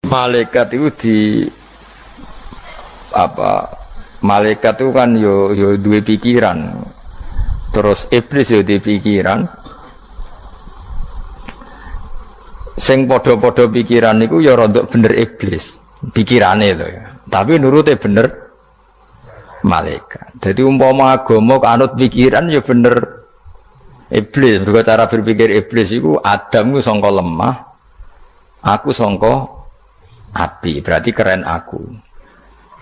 Malaikat itu malaikat itu kan yo duwe pikiran. Terus iblis yo duwe pikiran. Sing padha-padha pikiran niku ya rontok bener iblis. Pikirane to ya. Tapi nurute bener malaikat. Jadi umpama agama kanut pikiran ya bener iblis. Mergo cara berpikir iblis iku Adam ku sangka lemah, aku sangka api, berarti keren aku.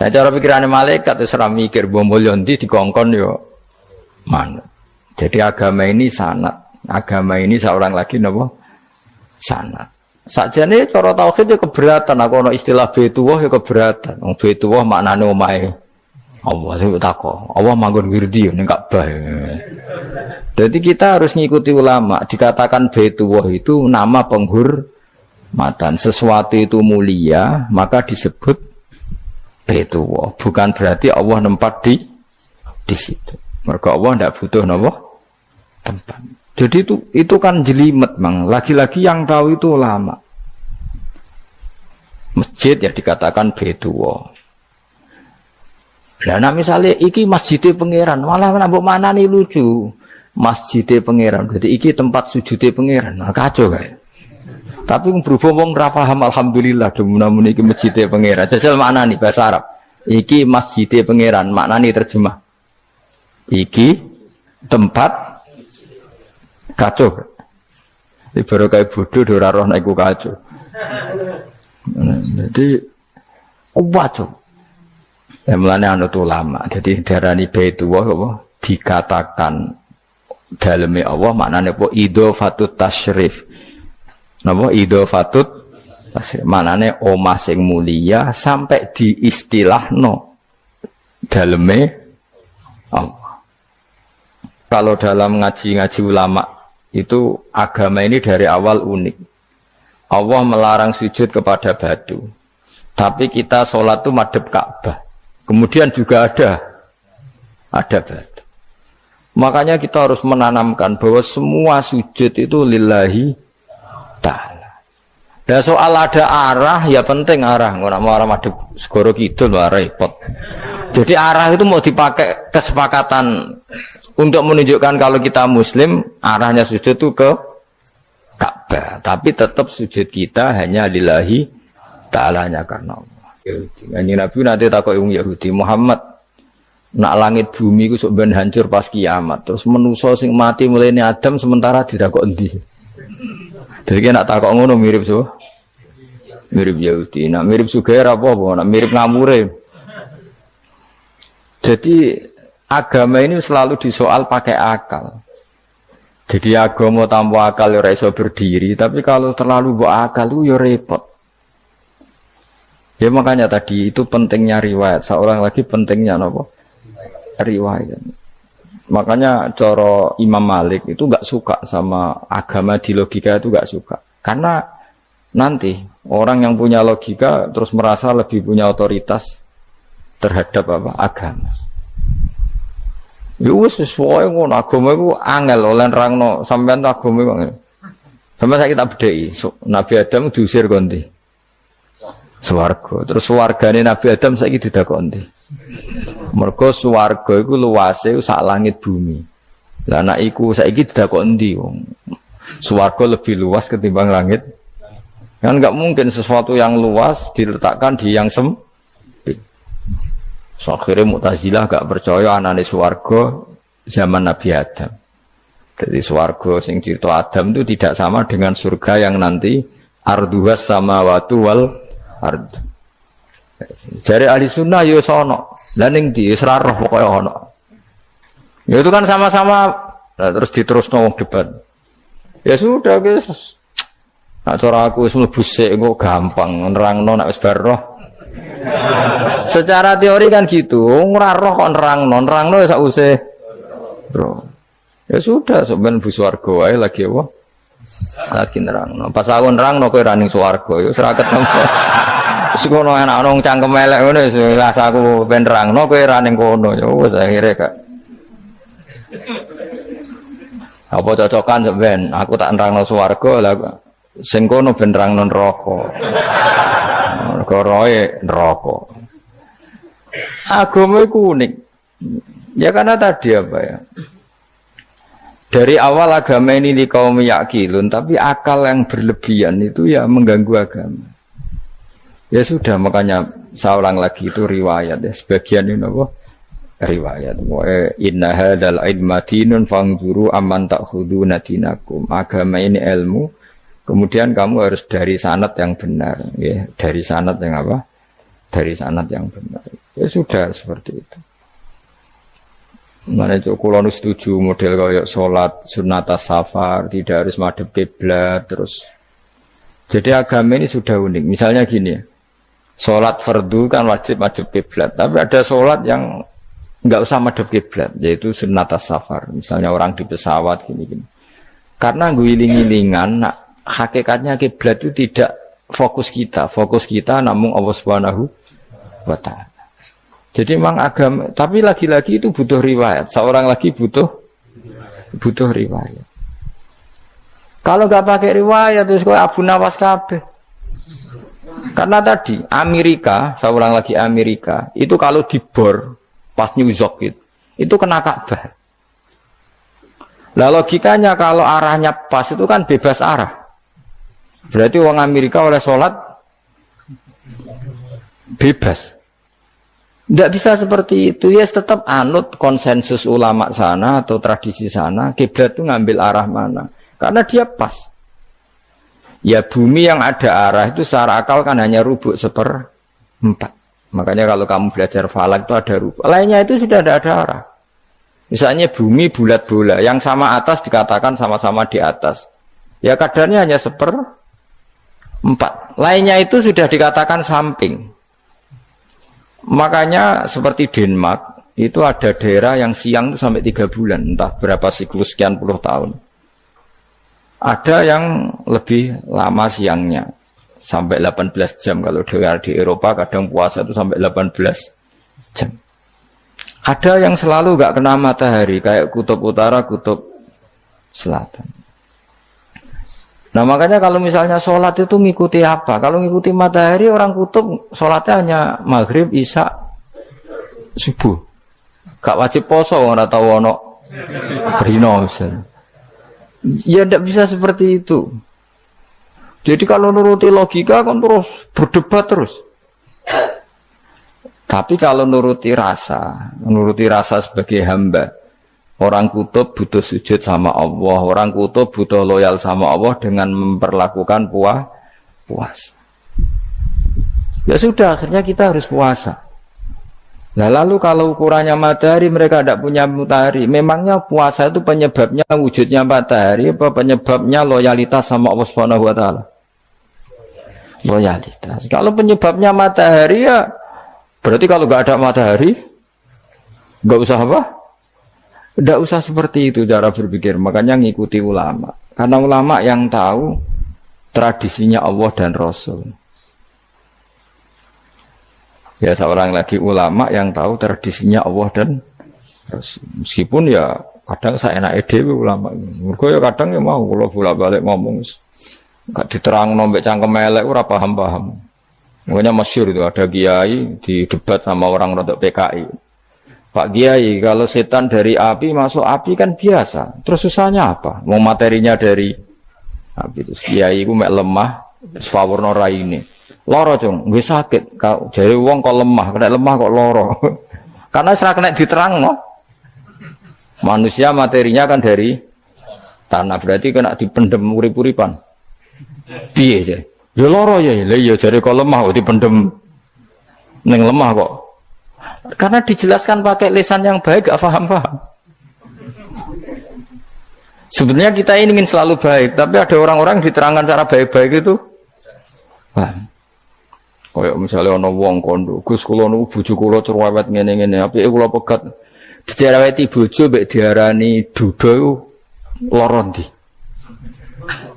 Nah cara pikirannya malaikat itu serah mikir bombolyo ndi dikongkon yo manut. Jadi agama ini sanat, agama ini seorang lagi napa sanat. Sakjane cara tauhid ya keberatan. Aku ana istilah Baitullah ya keberatan. Wong Baitullah maknane omahe Allah sing takok. Allah manggon wirdi ning Ka'bah. Jadi kita harus ngikuti ulama. Dikatakan Baitullah itu nama penghormatan. Sesuatu itu mulia maka disebut Baitullah. Bukan berarti Allah nempat di situ. Mergo Allah ndak butuh napa tempat. Jadi itu kan jelimet, Mang. Lagi-lagi yang tahu itu ulama. Masjid ya dikatakan Baitullah. Lah nek misale iki masjidé pangeran, malah mbok manani lucu. Masjidé pangeran. Berarti iki tempat sujudé pangeran. Nah, kacau kae. Tapi berhubung wong ra paham alhamdulillah demun iki masjidé pangeran. Jajal maknani bahasa Arab. Iki masjidé pangeran, maknani terjemah. Iki tempat kacau. Baru kayak bodoh ora roh nek iku kacau. Jadi kacau. Ya mulane anut ulama. Jadi darani Baitullah apa dikatakan daleme Allah maknane apa idhofatut tasyrif. Napa idhofatut tasyrif maknane omah sing mulia sampai diistilahno daleme Allah. Kalau dalam ngaji-ngaji ulama itu agama ini dari awal unik. Allah melarang sujud kepada batu. Tapi kita sholat itu madhep Ka'bah. Kemudian juga ada batu. Makanya kita harus menanamkan bahwa semua sujud itu lillahi ta'ala. Dan soal ada arah ya penting arah. Nggak mau arah madhep segoro kidul lah repot. Jadi arah itu mau dipakai kesepakatan untuk menunjukkan kalau kita muslim arahnya sujud itu ke Ka'bah, tapi tetap sujud kita hanya lillahi ta'alanya karena Allah. Kanjeng Nabi nanti takok wong Yahudi, Muhammad nak langit bumi ku sok ben hancur pas kiamat, terus manusa sing mati mulai Adam sementara ditakok endi. Jadi nak takok ngono mirip so. Mirip Yahudi, nak mirip Sugair apa, nak mirip ngamure. Jadi agama ini selalu disoal pakai akal. Jadi agama tanpa akal ya iso berdiri, tapi kalau terlalu bawa akal itu ya repot. Ya makanya tadi itu pentingnya riwayat. Seorang lagi pentingnya apa? Riwayat. Makanya coro Imam Malik itu enggak suka sama agama di logika itu enggak suka. Karena nanti orang yang punya logika terus merasa lebih punya otoritas terhadap apa? Agama. Ya wis sesuai ngono agama iku angel oleh nerangno sampean agama iku. Sampeyan saiki tak bedheki, Nabi Adam diusir kondi. Swarga. Terus swargane Nabi Adam saiki didakoni. Mergo swarga iku luase sak langit bumi. Lah nek iku saiki didakoni ndi wong. Swarga lebih luas ketimbang langit. Kan enggak mungkin sesuatu yang luas diletakkan di yang sempit. So, akhirnya Mu'tazilah gak percaya anane swarga zaman Nabi Adam. Jadi swarga sing cerita Adam itu tidak sama dengan surga yang nanti arduhas samawati wal ard. Jare ahli sunnah yo sono. Lah ning ndi wis ra roh pokoke ono. Ya itu kan sama-sama terus diterusno wong debat. Ya sudah guys. Nak cara aku wis mlebu sik kok gampang nerangno nek wis bar roh. Secara teori kan gitu, ora roh kok nerangno ya sakwise. Bro. Ya sudah, sampean bu swarga wae lagi apa? Lagi nerangno. Pas aku nerangno kowe ra ning swarga ya ora ketemu. Wis ngono enak nang cangkem elek ngono wis aku ben nerangno kowe ra ning kono ya wis akhire gak. Apa cocokan sampean? Aku tak nerangno swarga lah sing kono ben nerangno neraka. perkara neraka. Agama itu unik. Ya karena tadi apa ya? Dari awal agama ini di kaum yakilun, tapi akal yang berlebihan itu ya mengganggu agama. Ya sudah, makanya saya ulang lagi itu riwayat ya. Sebagian ini apa? Riwayat. Inna hadzal ilma dinun fangzuru amman ta'khuduna dinakum. Agama ini ilmu. Kemudian kamu harus dari sanad yang benar, ya. Dari sanad yang apa? Dari sanad yang benar. Ya sudah seperti itu. Mana itu kalau setuju model kayak sholat sunat safar tidak harus madhep kiblat terus. Jadi agama ini sudah unik. Misalnya gini, sholat fardu kan wajib kiblat, tapi ada sholat yang nggak usah madhep kiblat, yaitu sunat safar. Misalnya orang di pesawat gini. Karena guling-gilingan, hakikatnya kiblat itu tidak fokus kita namun Allah Subhanahu wa Ta'ala. Jadi memang agama, tapi lagi-lagi itu butuh riwayat. Seorang lagi butuh riwayat. Kalau nggak pakai riwayat terus kok Abu Nawas kabeh. Karena tadi Amerika, seorang lagi Amerika, itu kalau dibor pas New York itu kena Ka'bah. Lah logikanya kalau arahnya pas itu kan bebas arah. Berarti orang Amerika oleh sholat bebas. Tidak bisa seperti itu. Ya tetap anut konsensus ulama sana atau tradisi sana. Kiblat itu ngambil arah mana? Karena dia pas. Ya bumi yang ada arah itu secara akal kan hanya rubuk 1/4. Makanya kalau kamu belajar falak itu ada rubuk. Lainnya itu sudah tidak ada arah. Misalnya bumi bulat bola. Yang sama atas dikatakan sama-sama di atas. Ya kadarnya hanya 1/4. Lainnya itu sudah dikatakan samping. Makanya seperti Denmark itu ada daerah yang siang itu sampai 3 bulan, entah berapa siklus sekian puluh tahun. Ada yang lebih lama siangnya sampai 18 jam. Kalau daerah di Eropa kadang puasa itu sampai 18 jam. Ada yang selalu nggak kena matahari kayak kutub utara, kutub selatan. Nah makanya kalau misalnya sholat itu ngikuti apa? Kalau ngikuti matahari orang kutub sholatnya hanya maghrib, isya, subuh. Gak wajib poso orang tahu ono berino misalnya. Ya tidak bisa seperti itu. Jadi kalau nuruti logika kan terus berdebat terus. Tapi kalau nuruti rasa sebagai hamba. Orang kutub butuh sujud sama Allah. Orang kutub butuh loyal sama Allah dengan memperlakukan puasa. Ya sudah, akhirnya kita harus puasa. Nah, lalu kalau ukurannya matahari, mereka tidak punya matahari. Memangnya puasa itu penyebabnya wujudnya matahari apa penyebabnya loyalitas sama Allah Subhanahu wa Ta'ala? Loyalitas. Kalau penyebabnya matahari ya berarti kalau nggak ada matahari nggak usah apa? Tidak usah seperti itu cara berpikir. Makanya ngikuti ulama. Karena ulama yang tahu tradisinya Allah dan Rasul. Ya seorang lagi ulama yang tahu tradisinya Allah dan Rasul. Meskipun ya kadang saya enak dewe ulama. Mergo ya kadang ya mau kalau bolak-balik ngomong gak diterang nombek cangkem elek ora paham-paham. Makanya masyhur itu ada kiai di debat sama orang rodok PKI. Pak Kiai, kalau setan dari api masuk api kan biasa. Terus susahnya apa? Mau materinya dari api itu. Kiai itu mek lemah, swawarna raine. Loro cung, gue sakit. Kau jadi wong kok lemah, kena lemah kok loro. Karena serak kena diterang no. Manusia materinya kan dari tanah, berarti kena dipendem urip-uripan. Piye aja? Ya loro ya, ya jadi kok lemah kok dipendem neng lemah kok. Karena dijelaskan pakai lisan yang baik, gak paham-paham. Sebenarnya kita ini ingin selalu baik, tapi ada orang-orang diterangkan cara baik-baik itu paham. Kayak misalnya ana wong kondo, Gus kula niku bojo kula cerewet ngene-ngene, apike kula pegat dicereweti bojo mbek diarani duda lara ndi.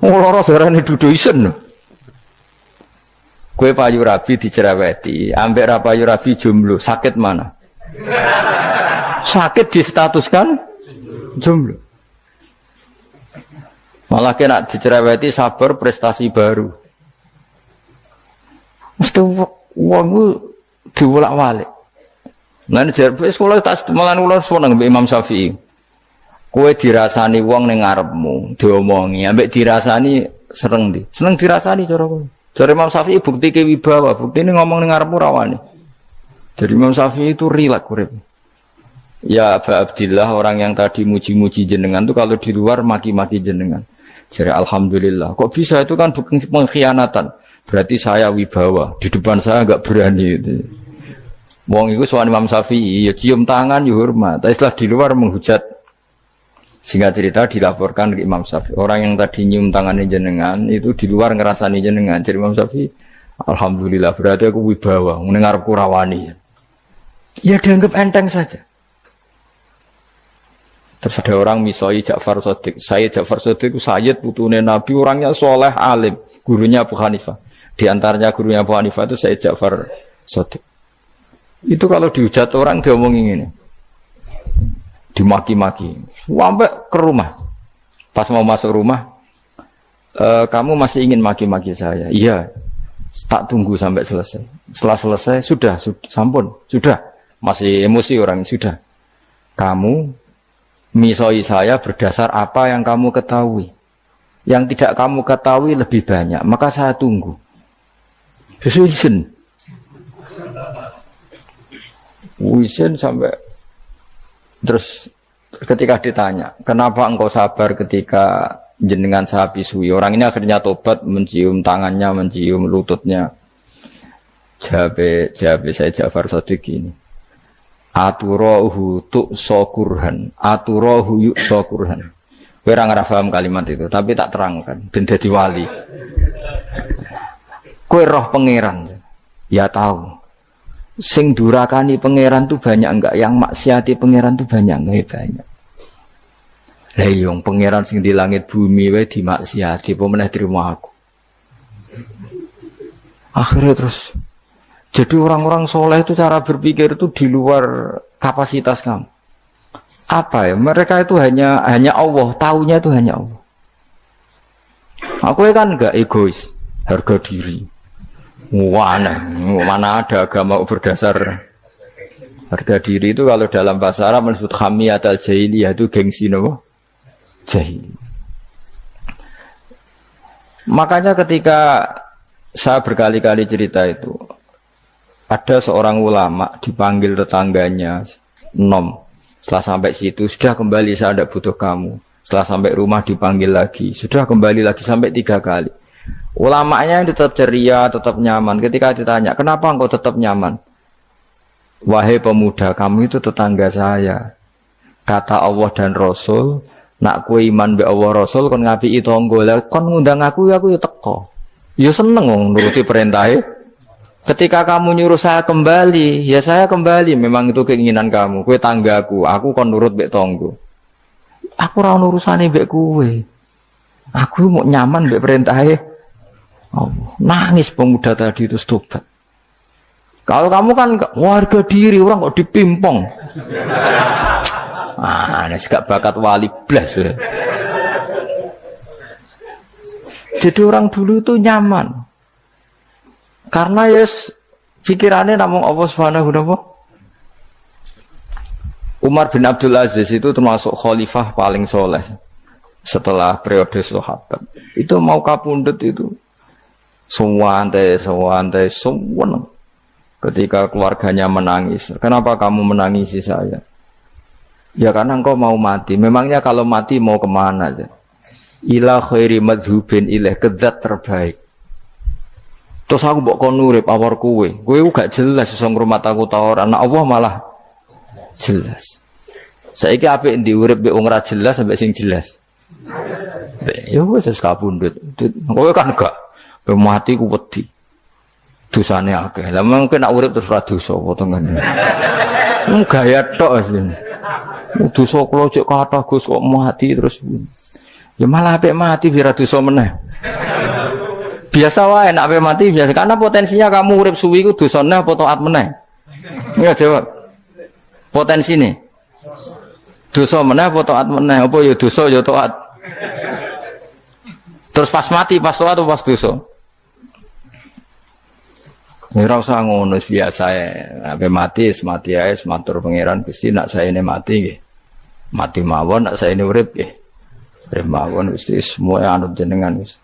Lara diarani duda isen. Kue payu rabi dicereweti, ambek ra payu rabi jomblo, sakit mana? Sakit distatuskan jomblo. Malah kena dicereweti sabar prestasi baru. Mesti Wong ku diwolak-walik. Lan jarbe sekolah tas malan kula seneng mbek Imam Syafi'i. Kowe dirasani wong ning ngarepmu, diomongi, ambek dirasani seneng ndi? Seneng dirasani cara kowe. Cara Imam Syafi'i bukti ke wibawa, buktine ngomong ning ngarepmu rawani. Jadi Imam Syafi'i itu rileks urip. Ya Aba Abdillah, orang yang tadi muji-muji jenengan itu kalau di luar maki-maki jenengan. Jadi alhamdulillah. Kok bisa itu kan bukan pengkhianatan. Berarti saya wibawa. Di depan saya enggak berani itu. Wong iku sowan Imam Syafi'i ya cium tangan ya hormat. Tapi setelah di luar menghujat. Singkat cerita dilaporkan ke Imam Syafi'i. Orang yang tadi nyium tangannya jenengan itu di luar ngerasani jenengan. Jadi Imam Syafi'i, alhamdulillah berarti aku wibawa. Mendengarku rawani. Ya dianggap enteng saja. Terus ada orang misoi Ja'far Shadiq. Sayyid Ja'far Shadiq itu Sayyid putune Nabi, orangnya soleh alim, gurunya Abu Hanifah. Di antaranya gurunya Abu Hanifah itu Sayyid Ja'far Shadiq. Itu kalau dihujat orang diomongin ini, dimaki-maki, sampai ke rumah. Pas mau masuk rumah, kamu masih ingin maki-maki saya? Iya. Tak tunggu sampai selesai. Setelah selesai, sudah, sampun, sudah. Masih emosi orang, sudah. Kamu misoi saya berdasar apa yang kamu ketahui. Yang tidak kamu ketahui lebih banyak, maka saya tunggu. Wisen sampai terus ketika ditanya, kenapa engkau sabar ketika jenengan saya pisui? Orang ini akhirnya tobat, mencium tangannya, mencium lututnya. Jawab saya Ja'far Shadiq ini. Aturahu tu'sokurhan, aturahu yu'sokurhan. Kowe ora ngrafaham kalimat itu, tapi tak terangkan ben dadi wali. Kowe roh pangeran. Ya tahu. Sing durakani pangeran tuh banyak enggak? Yang maksiati pangeran tuh banyak enggak? Banyak. Lah yung pangeran sing di langit bumi wae dimaksiati, apa meneh terima aku. Akhirnya terus jadi orang-orang soleh itu cara berpikir itu di luar kapasitas kamu. Apa ya? Mereka itu hanya Allah, taunya itu hanya Allah. Aku kan enggak egois, harga diri. Mana ada agama berdasar harga diri itu kalau dalam bahasa Arab disebut hamiyat al-jahiliyah, itu gengsi nopo? Jahili. Makanya ketika saya berkali-kali cerita itu, ada seorang ulama dipanggil tetangganya, setelah sampai situ, sudah kembali saya tidak butuh kamu. Setelah sampai rumah dipanggil lagi, sudah kembali lagi sampai 3 kali. Ulamanya tetap ceria, tetap nyaman. Ketika ditanya, kenapa engkau tetap nyaman? Wahai pemuda, kamu itu tetangga saya. Kata Allah dan Rasul, nak kue iman be Allah Rasul, kon ngapii tonggo, kon ngundang aku ya teko. Ya seneng nuruti perintahnya. Ketika kamu nyuruh saya kembali, ya saya kembali. Memang itu keinginan kamu. Kue tanggaku, aku kon nurut bek tonggo. Aku ora urusane bek kue. Aku mau nyaman bek perintahnya. Oh, nangis pemuda tadi itu tobat. Kalau kamu kan warga diri, orang kok dipimpong. Ini gak bakat wali blas. Ya. Jadi orang dulu itu nyaman. Karena yes, pikirannya namun Allah Subhanahu wa ta'ala. Umar bin Abdul Aziz itu termasuk khalifah paling soleh setelah periode sahabat. Itu mau kapundhut itu semua ketika keluarganya menangis. Kenapa kamu menangisi saya? Ya karena engkau mau mati. Memangnya kalau mati mau kemana aja? Ila khairi madhubin ilaih, ke zat terbaik. Terus aku mbok kon urip awar kowe gak jelas iso ngrumat aku ta ora. Ana Allah malah jelas. Saiki apik ndi urip mbek wong ora jelas sampai sing jelas. Ya wis kapundhut. Kowe kan gak mati ku wedi. Dosane akeh. Lah mungkin nek urip terus ora dosa apa to ngene. Gaya tok asline. Dosa kula cek kathah Gus kok mati terus. Ya malah apik mati biar dosa meneh. Biasa wae nek ape mati biasa karena potensinya kamu urip suwi ku dosane apa taat meneh. Ya jawab. Potensine. Dosa meneh apa taat meneh? Apa ya dosa ya taat. Terus pas mati pas taat atau pas dosa? Ora usah ngono biasa ya. Sampai mati ae matur pangeran Gusti nak saene mati nggih. Mati mawon nak saene urip nggih. Urip mawon Gusti semua anut jenengan wis.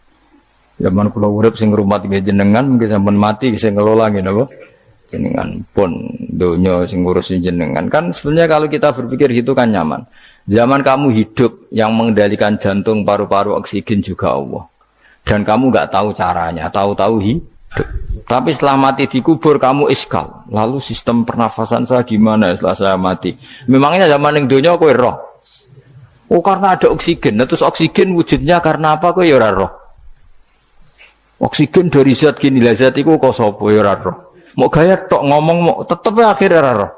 Zaman kula urip sing ngrumat nggih jenengan mungkin sampun mati sing ngelola nggih napa? Jenengan pun donya sing ngurusin jenengan. Kan sebenarnya kalau kita berpikir gitu kan nyaman. Zaman kamu hidup yang mengendalikan jantung, paru-paru, oksigen juga Allah. Dan kamu nggak tahu caranya, tahu-tahu hidup. Tapi setelah mati dikubur kamu iskal. Lalu sistem pernafasan saya gimana setelah saya mati? Memangnya zaman yang dunia kowe roh. Oh karena ada oksigen. Nah, terus oksigen wujudnya karena apa kowe ya ora roh. Oksigen dari zat gini lah zat iku kok sapa ya ora roh. Mau gaya tok ngomong mau tetep akhir ora roh.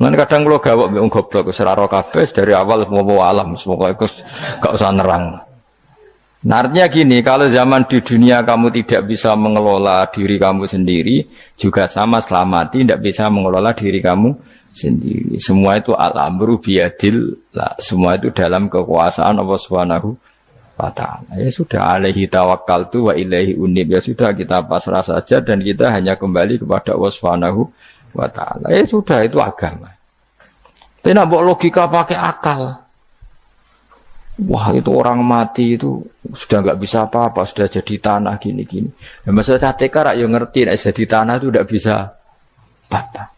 Lan kadang kula gawok mbek wong goblok wis ora roh kabeh dari awal mau alam semoga iku gak usah nerang. Nah, artinya gini, kalau zaman di dunia kamu tidak bisa mengelola diri kamu sendiri, juga sama setelah mati tidak bisa mengelola diri kamu sendiri. Semua itu al-amru biyadil, semua itu dalam kekuasaan Allah Subhanahu wa ta'ala. Ya sudah, alaihi tawakkaltu wa ilaihi unib. Ya sudah, kita pasrah saja dan kita hanya kembali kepada Allah Subhanahu wa ta'ala. Ya sudah, itu agama. Tapi nak bawa logika pakai akal. Wah itu orang mati itu sudah nggak bisa apa-apa, sudah jadi tanah gini-gini. Ya, masalah catekar yang ngerti, nah, jadi tanah itu tidak bisa apa-apa.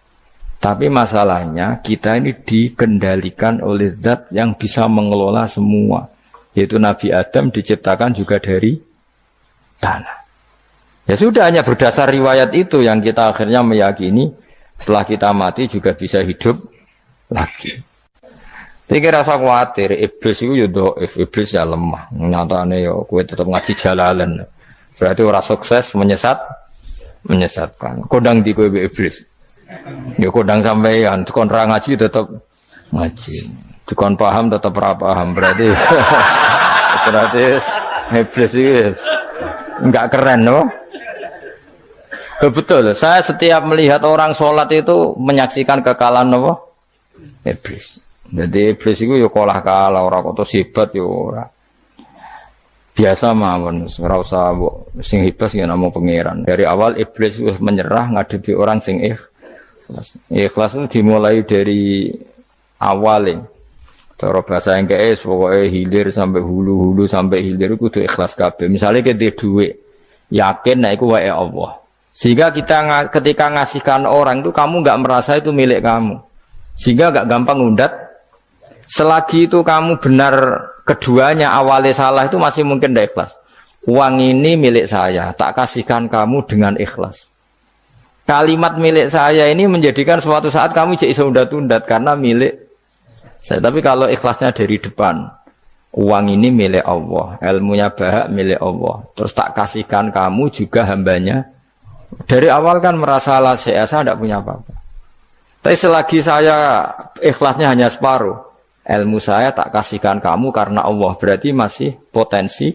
Tapi masalahnya kita ini dikendalikan oleh zat yang bisa mengelola semua. Yaitu Nabi Adam diciptakan juga dari tanah. Ya sudah hanya berdasar riwayat itu yang kita akhirnya meyakini setelah kita mati juga bisa hidup lagi. Tapi rasa khawatir, iblis itu ya do'if, iblis ya lemah. Nyatanya ya, kue tetap ngaji jalalan. Berarti orang sukses menyesatkan. Kodang di kue iblis. Ya kodang sampeyan, tukon ra ngaji tetap ngaji. Tukon paham tetap ra paham. Berarti iblis itu enggak keren, no? Betul, saya setiap melihat orang sholat itu menyaksikan kekalahan, no? Iblis. Jadi iblis itu ya kalah ora kok hebat ya ora. Biasa mawon, ora usah sing hebat ya namung pangeran. Dari awal iblis wis menyerah ngadepi orang sing ikhlas. Ikhlas itu dimulai dari awal. Cara bahasa Inggris pokoke hilir sampai hulu sampai hilir kudu ikhlas kabeh. Misale kita duit, yakin nek iku wae Allah. Sehingga kita ketika ngasihkan orang itu kamu enggak merasa itu milik kamu. Sehingga enggak gampang ngundat. Selagi itu kamu benar keduanya awalnya salah itu masih mungkin tidak ikhlas. Uang ini milik saya, tak kasihkan kamu dengan ikhlas. Kalimat milik saya ini menjadikan suatu saat kamu jadi undat-undat karena milik saya. Tapi kalau ikhlasnya dari depan, uang ini milik Allah, ilmunya bahak milik Allah. Terus tak kasihkan kamu juga hambanya. Dari awal kan merasa saya tidak punya apa-apa. Tapi selagi saya ikhlasnya hanya separuh. Ilmu saya tak kasihkan kamu karena Allah, berarti masih potensi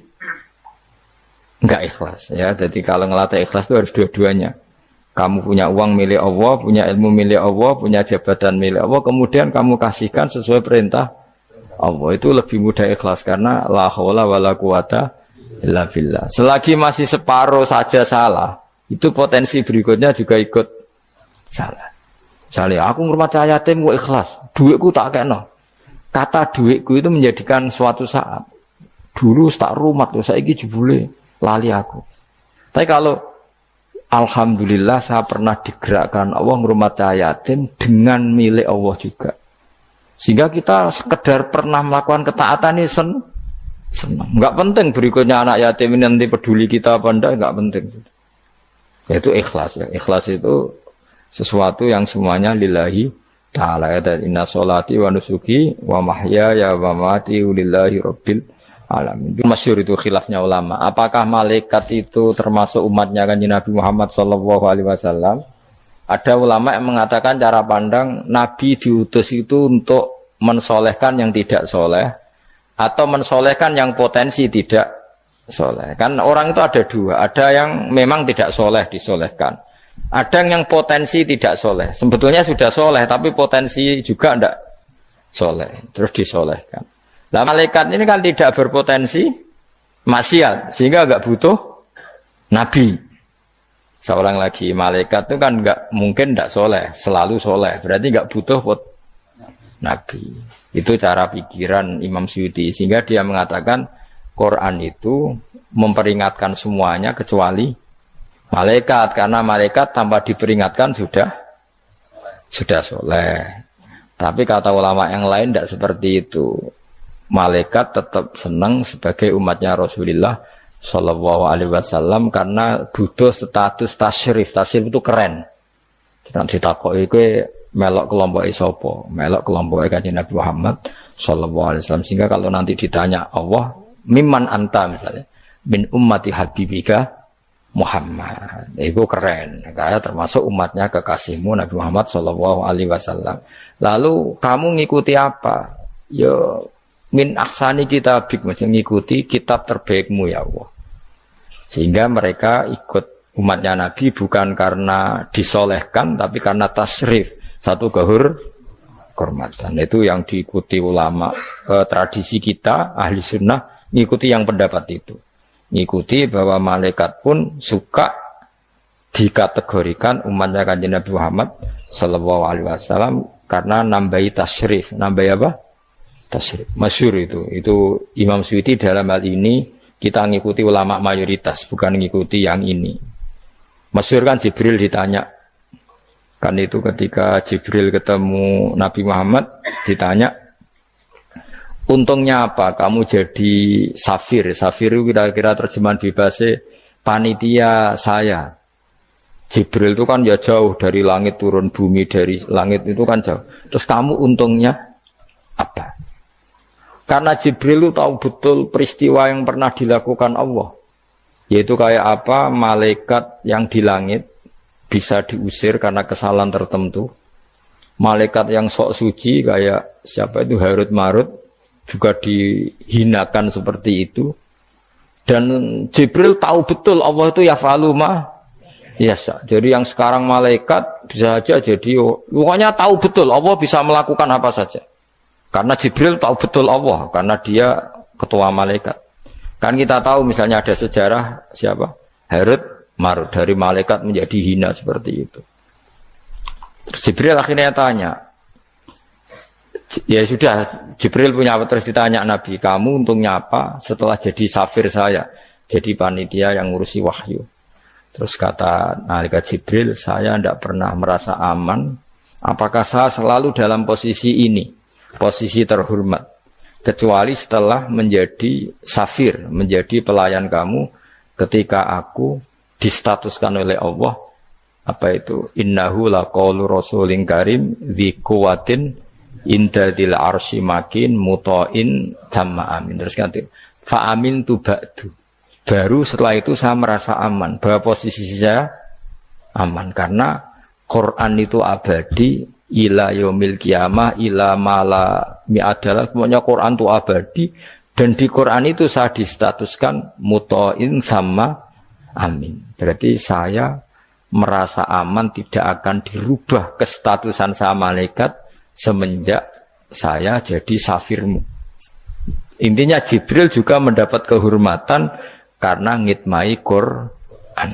enggak ikhlas ya. Jadi kalau ngelatih ikhlas itu harus dua-duanya. Kamu punya uang milik Allah, punya ilmu milik Allah, punya jabatan milik Allah, kemudian kamu kasihkan sesuai perintah Allah. Itu lebih mudah ikhlas karena la haula wala quwata illa billah. Selagi masih separuh saja salah, itu potensi berikutnya juga ikut salah. Misalnya aku ngurmat yatim kok ikhlas, duitku tak kena. Kata duitku itu menjadikan suatu saat. Dulu tak rumat, saiki jebule lali aku. Tapi kalau alhamdulillah saya pernah digerakkan Allah ngrumat yatim dengan milik Allah juga. Sehingga kita sekedar pernah melakukan ketaatan ini senang. Enggak penting berikutnya anak yatim ini nanti peduli kita apa enggak, enggak penting. Yaitu ikhlas ya. Ikhlas itu sesuatu yang semuanya lillahi ta'ala. Ya, inna sholati wa nusuki wa mahyaya wa mamati lillahi rabbil alamin. Itu masyhur itu khilafnya ulama. Apakah malaikat itu termasuk umatnya Kanjeng Nabi Muhammad sallallahu alaihi wasallam? Ada ulama yang mengatakan cara pandang Nabi diutus itu untuk mensolehkan yang tidak soleh atau mensolehkan yang potensi tidak soleh. Kan orang itu ada dua. Ada yang memang tidak soleh disolehkan. Ada yang potensi tidak soleh. Sebetulnya sudah soleh, tapi potensi juga tidak soleh. Terus disolehkan. Nah, malaikat ini kan tidak berpotensi maksiat, sehingga agak butuh nabi. Seorang lagi, malaikat itu kan nggak mungkin nggak soleh, selalu soleh. Berarti nggak butuh nabi. Itu cara pikiran Imam Suyuti. Sehingga dia mengatakan Quran itu memperingatkan semuanya kecuali malaikat. Karena malaikat tanpa diperingatkan sudah soleh. Tapi kata ulama yang lain tidak seperti itu. Malaikat tetap senang sebagai umatnya Rasulullah Shallallahu Alaihi Wasallam karena butuh status tasyrif. Tasyrif itu keren. Nanti ditakoki kowe melok kelompok isopo, melok kelompok Kanjeng Nabi Muhammad Shallallahu Alaihi Wasallam. Sehingga kalau nanti ditanya Allah, mimman anta misalnya, min ummati habibika Muhammad, itu keren. Kayak termasuk umatnya kekasihmu Nabi Muhammad Shallallahu Alaihi Wasallam. Lalu kamu ngikuti apa? Yo min ahsani kitabik, macam ngikuti kitab terbaikmu ya Allah. Sehingga mereka ikut umatnya Nabi bukan karena disolehkan, tapi karena tasrif, satu kehormatan. Itu yang diikuti ulama. Tradisi kita ahli sunnah ngikuti yang pendapat itu. Ngikuti bahwa malaikat pun suka dikategorikan umatnya Kanjeng Nabi Muhammad Sallallahu Alaihi Wasallam karena nambahi tasrif. Nambahi apa? Tasrif. Masyhur itu Imam Suyuti dalam hal ini kita ngikuti ulama mayoritas, bukan ngikuti yang ini. Masyhur kan Jibril ditanya, kan itu ketika Jibril ketemu Nabi Muhammad ditanya, untungnya apa kamu jadi safir? Safir itu kira-kira terjemahan bebasnya panitia saya. Jibril itu kan ya jauh dari langit turun bumi, dari langit itu kan jauh. Terus kamu untungnya apa? Karena Jibril itu tahu betul peristiwa yang pernah dilakukan Allah. Yaitu kayak apa malaikat yang di langit bisa diusir karena kesalahan tertentu. Malaikat yang sok suci kayak siapa itu Harut Marut juga dihinakan seperti itu. Dan Jibril tahu betul Allah itu yaf'alu ma yasha. Jadi yang sekarang malaikat bisa saja jadi pokoknya tahu betul Allah bisa melakukan apa saja. Karena Jibril tahu betul Allah, karena dia ketua malaikat. Kan kita tahu misalnya ada sejarah siapa? Harut Marut, dari malaikat menjadi hina seperti itu. Terus Jibril akhirnya tanya, ya sudah, Jibril punya apa? Terus ditanya Nabi, kamu untungnya apa setelah jadi safir saya, jadi panitia yang ngurusi wahyu? Terus kata malaikat Jibril, saya tidak pernah merasa aman. Apakah saya selalu dalam posisi ini? Posisi terhormat, kecuali setelah menjadi safir, menjadi pelayan kamu ketika aku distatuskan oleh Allah apa itu innahu laqaulu rasulin karim dzi quwwatin inda dzil arsy makin muta'in tamma amin. Terus ganti fa amin tu ba'du, baru setelah itu saya merasa aman bahwa posisi saya aman karena Quran itu abadi ila yaumil qiyamah ila mala mi'adalah, semuanya Quran itu abadi dan di Quran itu saya distatuskan muta'in sama amin. Berarti saya merasa aman, tidak akan dirubah kestatusan saya malaikat semenjak saya jadi safirmu. Intinya Jibril juga mendapat kehormatan karena ngitmai Quran.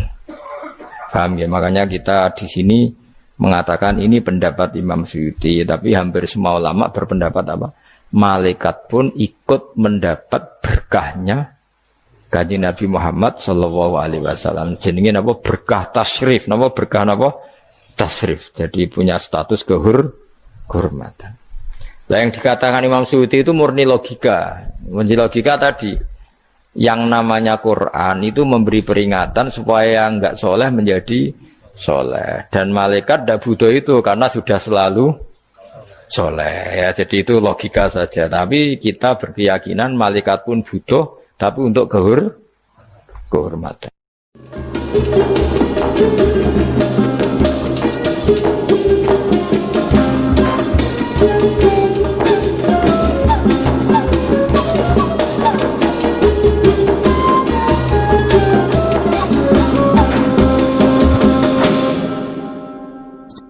Paham ya? Makanya kita di sini mengatakan ini pendapat Imam Suyuti, tapi hampir semua ulama berpendapat apa? Malaikat pun ikut mendapat berkahnya Kanjeng Nabi Muhammad Shallallahu Alaihi Wasallam. Jenenge apa? Berkah tasrif, apa berkah apa? Tasrif. Jadi punya status kehormatan. Nah, yang dikatakan Imam Suyuti itu murni logika. Murni logika tadi, yang namanya Quran itu memberi peringatan supaya yang enggak soleh menjadi soleh, dan malaikat tidak butuh itu karena sudah selalu soleh ya. Jadi itu logika saja, tapi kita berkeyakinan malaikat pun butuh, tapi untuk kehormatan.